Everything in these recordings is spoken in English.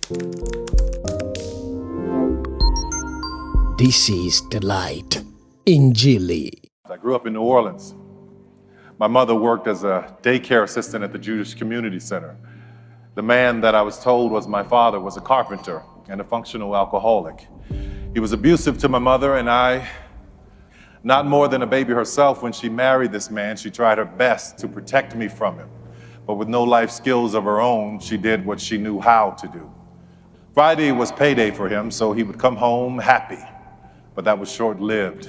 This is TheLight, Injili. I grew up in New Orleans. My mother worked as a daycare assistant at the Jewish Community Center. The man that I was told was my father was a carpenter and a functional alcoholic. He was abusive to my mother and I. Not more than a baby herself, when she married this man, she tried her best to protect me from him. But with no life skills of her own, she did what she knew how to do. Friday was payday for him, so he would come home happy, but that was short-lived.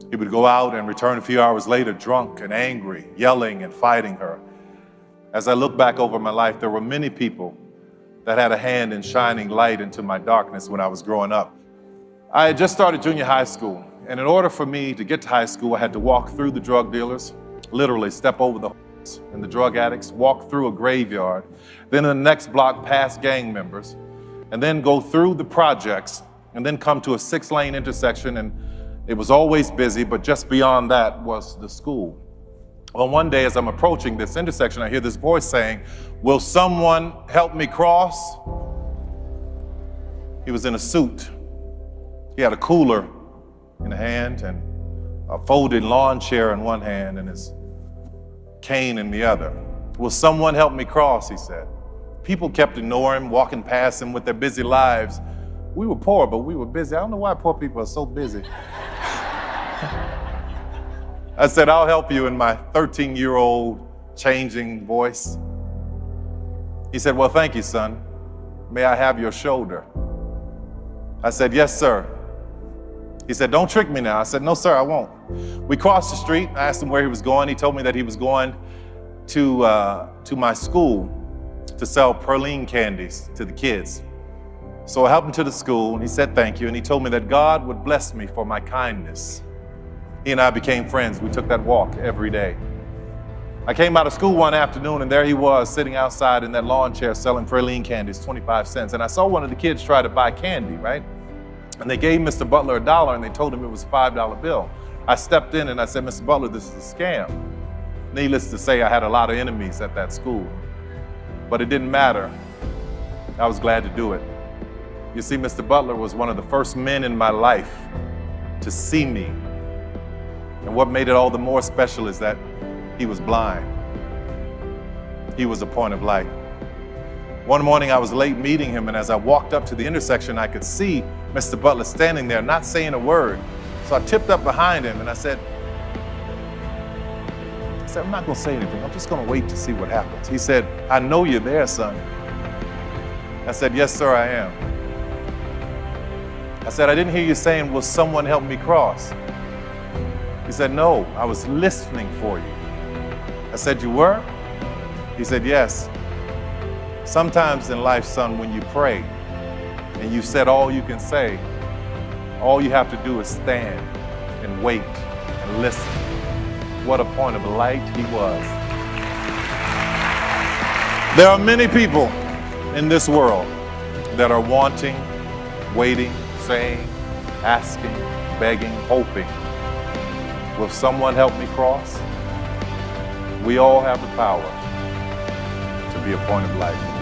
He would go out and return a few hours later drunk and angry, yelling and fighting her. As I look back over my life, there were many people that had a hand in shining light into my darkness when I was growing up. I had just started junior high school, and in order for me to get to high school, I had to walk through the drug dealers, literally step over the and the drug addicts, walk through a graveyard, then in the next block past gang members, and then go through the projects, and then come to a 6-lane intersection, and it was always busy, but just beyond that was the school. Well, one day as I'm approaching this intersection, I hear this voice saying, "Will someone help me cross?" He was in a suit. He had a cooler in a hand and a folded lawn chair in one hand and his cane in the other. "Will someone help me cross?" he said. People kept ignoring him, walking past him with their busy lives. We were poor, but we were busy. I don't know why poor people are so busy. I said, "I'll help you," in my 13-year-old changing voice. He said, "Well, thank you, son. May I have your shoulder?" I said, "Yes, sir." He said, "Don't trick me now." I said, "No, sir, I won't." We crossed the street. I asked him where he was going. He told me that he was going to my school to sell praline candies to the kids. So I helped him to the school, and he said thank you, and he told me that God would bless me for my kindness. He and I became friends. We took that walk every day. I came out of school one afternoon, and there he was sitting outside in that lawn chair selling praline candies, 25 cents. And I saw one of the kids try to buy candy, right? And they gave Mr. Butler $1, and they told him it was a $5 bill. I stepped in and I said, "Mr. Butler, this is a scam." Needless to say, I had a lot of enemies at that school, but it didn't matter. I was glad to do it. You see, Mr. Butler was one of the first men in my life to see me. And what made it all the more special is that he was blind. He was a point of light. One morning I was late meeting him, and as I walked up to the intersection, I could see Mr. Butler standing there, not saying a word. So I tipped up behind him and I said, "I'm not gonna say anything. I'm just gonna wait to see what happens." He said, "I know you're there, son." I said, "Yes, sir, I am." I said, "I didn't hear you saying, 'Will someone help me cross?'" He said, "No, I was listening for you." I said, "You were?" He said, "Yes. Sometimes in life, son, when you pray and you've said all you can say, all you have to do is stand and wait and listen." What a point of light he was. There are many people in this world that are wanting, waiting, saying, asking, begging, hoping. Will someone help me cross? We all have the power to be a point of light.